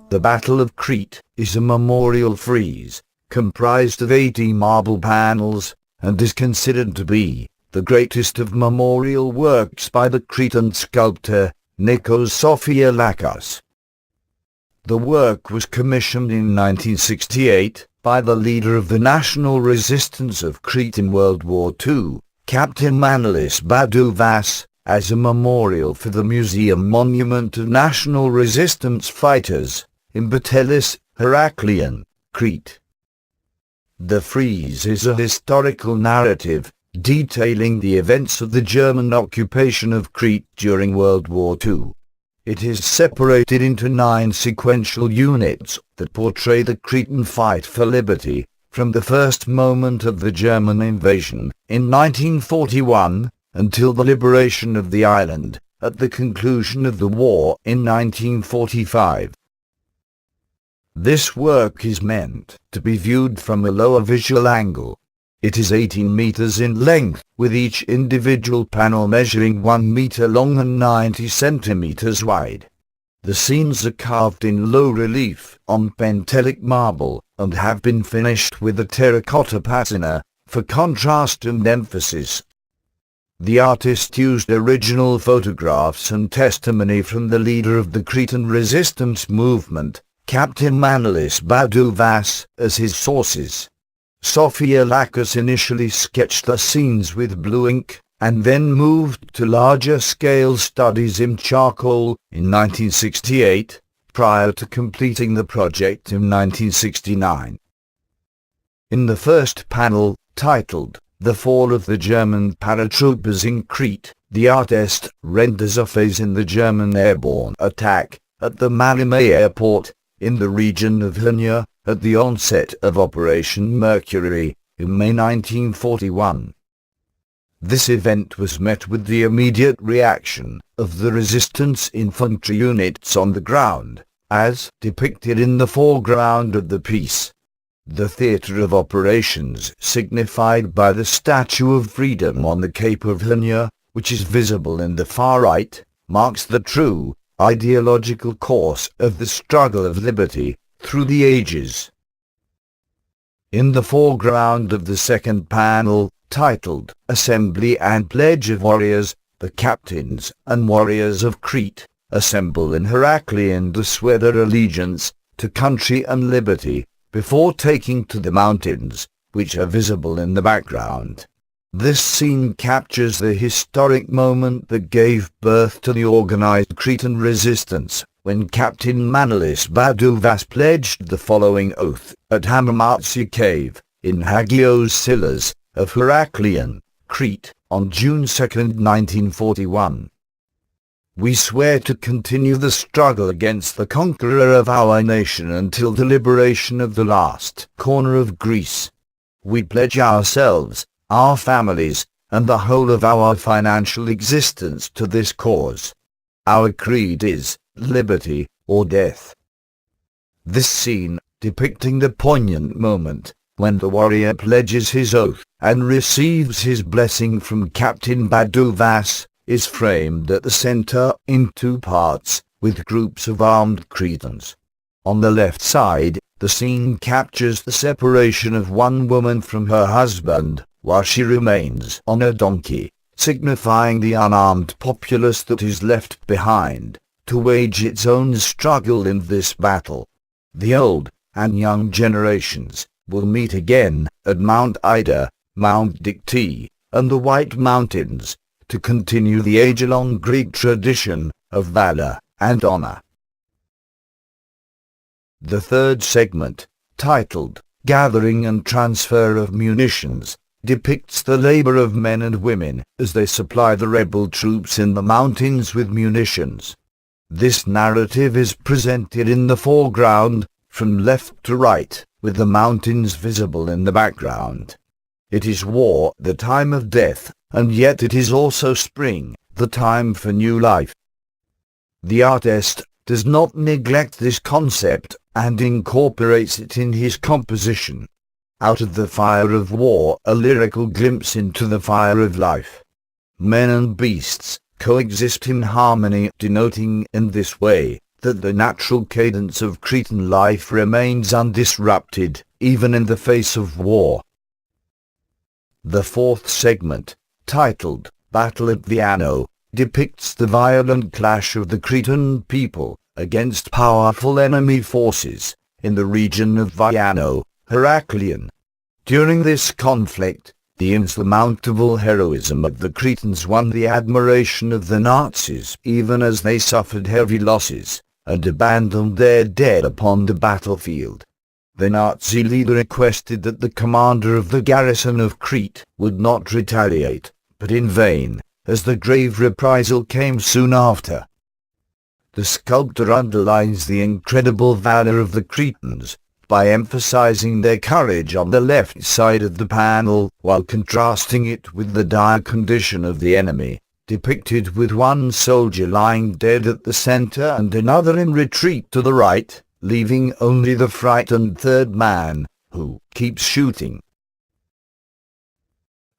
The Battle of Crete is a memorial frieze, comprised of 80 marble panels, and is considered to be the greatest of memorial works by the Cretan sculptor Nikos Sofialakis. The work was commissioned in 1968 by the leader of the National Resistance of Crete in World War II, Captain Manolis Badouvas, as a memorial for the museum monument of National Resistance fighters in Patelles, Heraklion, Crete. The frieze is a historical narrative detailing the events of the German occupation of Crete during World War II. It is separated into 9 sequential units that portray the Cretan fight for liberty, from the first moment of the German invasion in 1941 until the liberation of the island at the conclusion of the war in 1945. This work is meant to be viewed from a lower visual angle. It is 18 meters in length, with each individual panel measuring 1 meter long and 90 centimeters wide. The scenes are carved in low relief on Pentelic marble, and have been finished with a terracotta patina, for contrast and emphasis. The artist used original photographs and testimony from the leader of the Cretan resistance movement, Captain Manolis Badouvas, as his sources. Sofialakis initially sketched the scenes with blue ink, and then moved to larger-scale studies in charcoal in 1968, prior to completing the project in 1969. In the first panel, titled "The Fall of the German Paratroopers in Crete," the artist renders a phase in the German airborne attack at the Malmö airport, in the region of Viano, at the onset of Operation Mercury, in May 1941. This event was met with the immediate reaction of the resistance infantry units on the ground, as depicted in the foreground of the piece. The theatre of operations, signified by the Statue of Freedom on the Cape of Viano, which is visible in the far right, marks the true ideological course of the struggle of liberty through the ages. In the foreground of the second panel, titled "Assembly and Pledge of Warriors," the captains and warriors of Crete assemble in Heraklion to swear their allegiance to country and liberty, before taking to the mountains, which are visible in the background. This scene captures the historic moment that gave birth to the organized Cretan resistance, when Captain Manolis Badouvas pledged the following oath at Hamamatsu Cave, in Hagios Silas of Heraklion, Crete, on June 2, 1941. "We swear to continue the struggle against the conqueror of our nation until the liberation of the last corner of Greece. We pledge ourselves, our families, and the whole of our financial existence to this cause. Our creed is liberty or death." This scene, depicting the poignant moment when the warrior pledges his oath and receives his blessing from Captain Badouvas, is framed at the center in 2 parts, with groups of armed Cretans. On the left side, the scene captures the separation of one woman from her husband, while she remains on a donkey, signifying the unarmed populace that is left behind to wage its own struggle in this battle. The old and young generations will meet again at Mount Ida, Mount Dictee, and the White Mountains, to continue the age-long Greek tradition of valor and honor. The third segment, titled "Gathering and Transfer of Munitions," depicts the labor of men and women as they supply the rebel troops in the mountains with munitions. This narrative is presented in the foreground, from left to right, with the mountains visible in the background. It is war, the time of death, and yet it is also spring, the time for new life. The artist does not neglect this concept, and incorporates it in his composition. Out of the fire of war, a lyrical glimpse into the fire of life. Men and beasts coexist in harmony, denoting in this way that the natural cadence of Cretan life remains undisrupted, even in the face of war. The fourth segment, titled Battle at Viano, depicts the violent clash of the Cretan people against powerful enemy forces in the region of Viano, Heraklion. During this conflict, the insurmountable heroism of the Cretans won the admiration of the Nazis, even as they suffered heavy losses and abandoned their dead upon the battlefield. The Nazi leader requested that the commander of the garrison of Crete would not retaliate, but in vain, as the grave reprisal came soon after. The sculptor underlines the incredible valor of the Cretans by emphasizing their courage on the left side of the panel, while contrasting it with the dire condition of the enemy, depicted with one soldier lying dead at the center and another in retreat to the right, leaving only the frightened third man, who keeps shooting.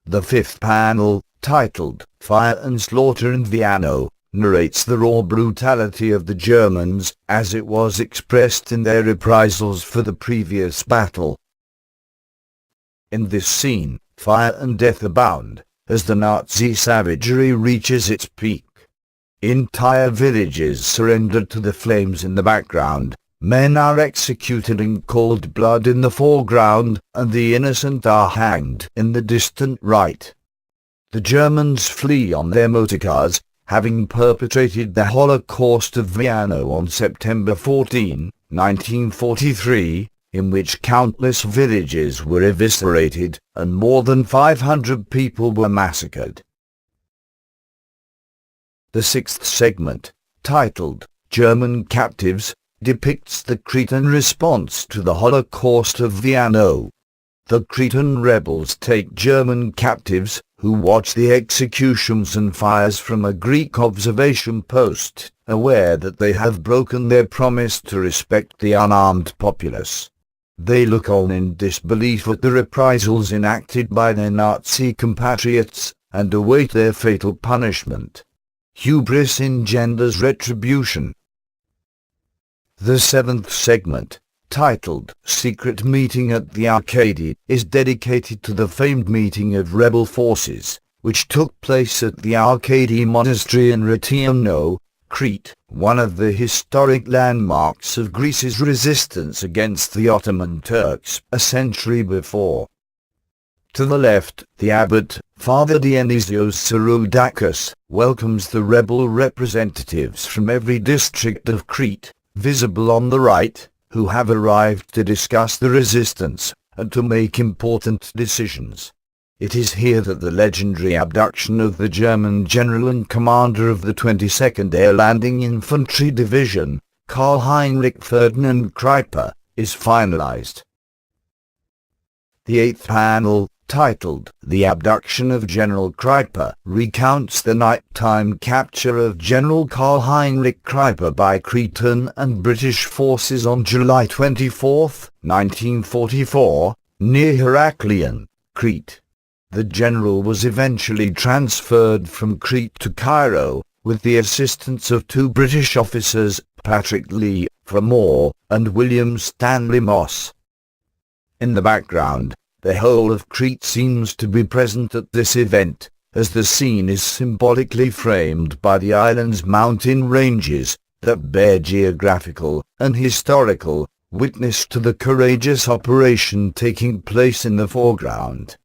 The fifth panel, titled Fire and Slaughter in Viano, narrates the raw brutality of the Germans as it was expressed in their reprisals for the previous battle. In this scene, fire and death abound, as the Nazi savagery reaches its peak. Entire villages surrender to the flames in the background, men are executed in cold blood in the foreground, and the innocent are hanged in the distant right. The Germans flee on their motorcars, having perpetrated the Holocaust of Viano on September 14, 1943, in which countless villages were eviscerated and more than 500 people were massacred. The sixth segment, titled German Captives, depicts the Cretan response to the Holocaust of Viano. The Cretan rebels take German captives, who watch the executions and fires from a Greek observation post, aware that they have broken their promise to respect the unarmed populace. They look on in disbelief at the reprisals enacted by their Nazi compatriots, and await their fatal punishment. Hubris engenders retribution. The seventh segment, titled Secret Meeting at the Arkady, is dedicated to the famed meeting of rebel forces, which took place at the Arkady monastery in Viano, Crete, one of the historic landmarks of Greece's resistance against the Ottoman Turks a century before. To the left, the abbot, Father Dionysios Sofialakis, welcomes the rebel representatives from every district of Crete, visible on the right, who have arrived to discuss the resistance and to make important decisions. It is here that the legendary abduction of the German general and commander of the 22nd Air Landing Infantry Division, Karl Heinrich Ferdinand Kreiper, is finalized. The eighth panel, titled The Abduction of General Kreiper, recounts the nighttime capture of General Karl Heinrich Kreiper by Cretan and British forces on July 24, 1944, near Heraklion, Crete. The general was eventually transferred from Crete to Cairo, with the assistance of two British officers, Patrick Lee, Moore, and William Stanley Moss. In the background, the whole of Crete seems to be present at this event, as the scene is symbolically framed by the island's mountain ranges, that bear geographical and historical witness to the courageous operation taking place in the foreground.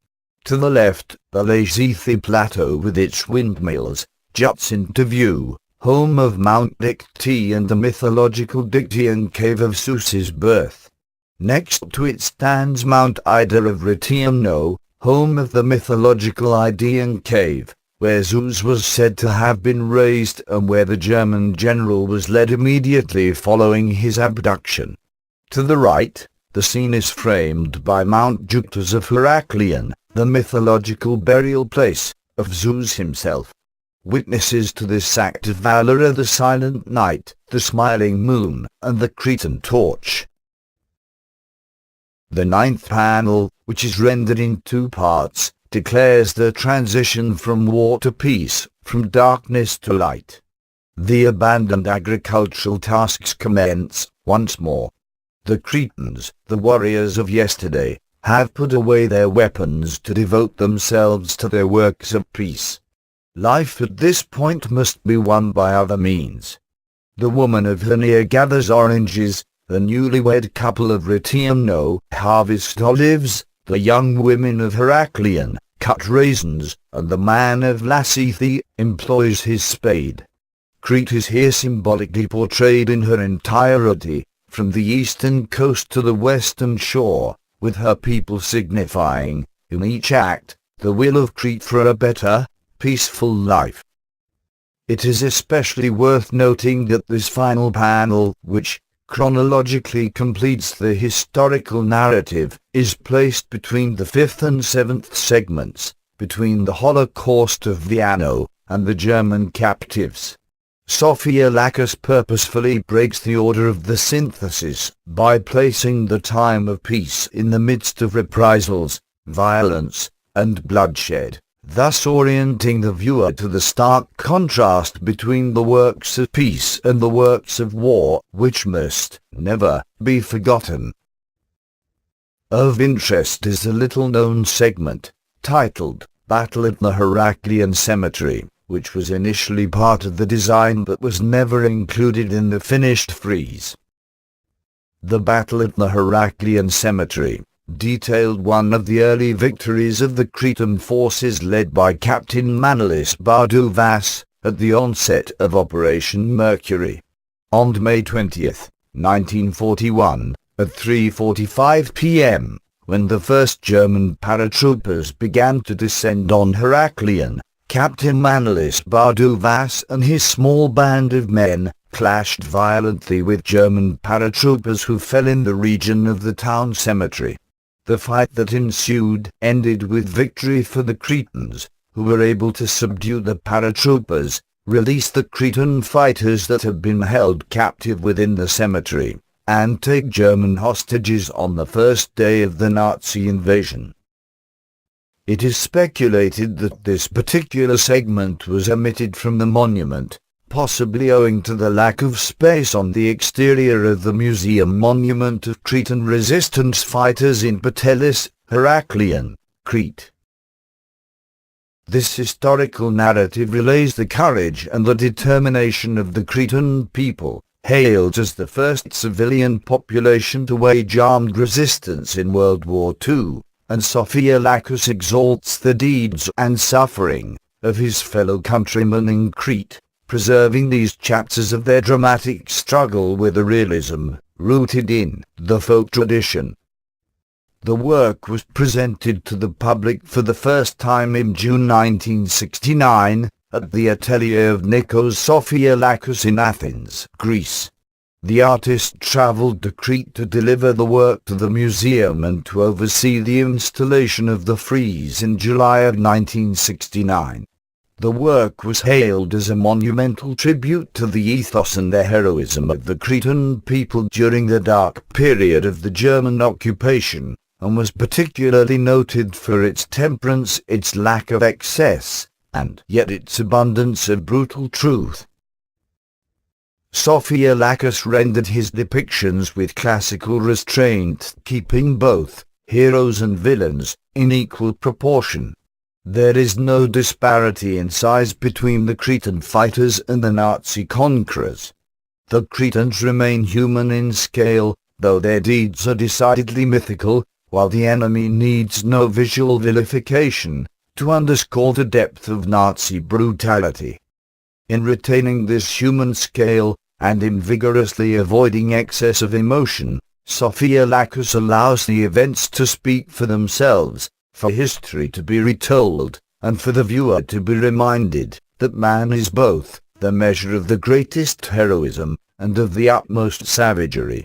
To the left, the Lazithi Plateau with its windmills juts into view, home of Mount Dictee and the mythological Dictean cave of Zeus's birth. Next to it stands Mount Ida of Viano, home of the mythological Idaean cave, where Zeus was said to have been raised and where the German general was led immediately following his abduction. To the right, the scene is framed by Mount Juctus of Heraklion, the mythological burial place of Zeus himself. Witnesses to this act of valor are the silent night, the smiling moon, and the Cretan torch. The ninth panel, which is rendered in two parts, declares the transition from war to peace, from darkness to light. The abandoned agricultural tasks commence once more. The Cretans, the warriors of yesterday, have put away their weapons to devote themselves to their works of peace. Life at this point must be won by other means. The woman of Viano gathers oranges, the newlywed couple of Viano harvest olives, the young women of Heraklion cut raisins, and the man of Lassithi employs his spade. Crete is here symbolically portrayed in her entirety, from the eastern coast to the western shore, with her people signifying, in each act, the will of Crete for a better, peaceful life. It is especially worth noting that this final panel, which chronologically completes the historical narrative, is placed between the 5th and 7th segments, between the Holocaust of Viano and the German captives. Sofialakis purposefully breaks the order of the synthesis by placing the time of peace in the midst of reprisals, violence, and bloodshed, thus orienting the viewer to the stark contrast between the works of peace and the works of war, which must never be forgotten. Of interest is a little-known segment, titled Battle at the Heraklion Cemetery, which was initially part of the design but was never included in the finished frieze. The battle at the Heraklion Cemetery detailed one of the early victories of the Cretan forces led by Captain Manolis Badouvas at the onset of Operation Mercury. On May 20, 1941, at 3:45 p.m., when the first German paratroopers began to descend on Heraklion, Captain Manolis Badouvas and his small band of men clashed violently with German paratroopers who fell in the region of the town cemetery. The fight that ensued ended with victory for the Cretans, who were able to subdue the paratroopers, release the Cretan fighters that had been held captive within the cemetery, and take German hostages on the first day of the Nazi invasion. It is speculated that this particular segment was omitted from the monument, possibly owing to the lack of space on the exterior of the museum monument of Cretan resistance fighters in Patelles, Heraklion, Crete. This historical narrative relays the courage and the determination of the Cretan people, hailed as the first civilian population to wage armed resistance in World War II. And Sofialakis exalts the deeds and suffering of his fellow countrymen in Crete, preserving these chapters of their dramatic struggle with a realism rooted in the folk tradition. The work was presented to the public for the first time in June 1969 at the atelier of Nikos Sofialakis in Athens, Greece. The artist traveled to Crete to deliver the work to the museum and to oversee the installation of the frieze in July of 1969. The work was hailed as a monumental tribute to the ethos and the heroism of the Cretan people during the dark period of the German occupation, and was particularly noted for its temperance, its lack of excess, and yet its abundance of brutal truth. Sofialakis rendered his depictions with classical restraint, keeping both heroes and villains in equal proportion. There is no disparity in size between the Cretan fighters and the Nazi conquerors. The Cretans remain human in scale, though their deeds are decidedly mythical, while the enemy needs no visual vilification to underscore the depth of Nazi brutality. In retaining this human scale, and in vigorously avoiding excess of emotion, Sofialakis allows the events to speak for themselves, for history to be retold, and for the viewer to be reminded that man is both the measure of the greatest heroism and of the utmost savagery.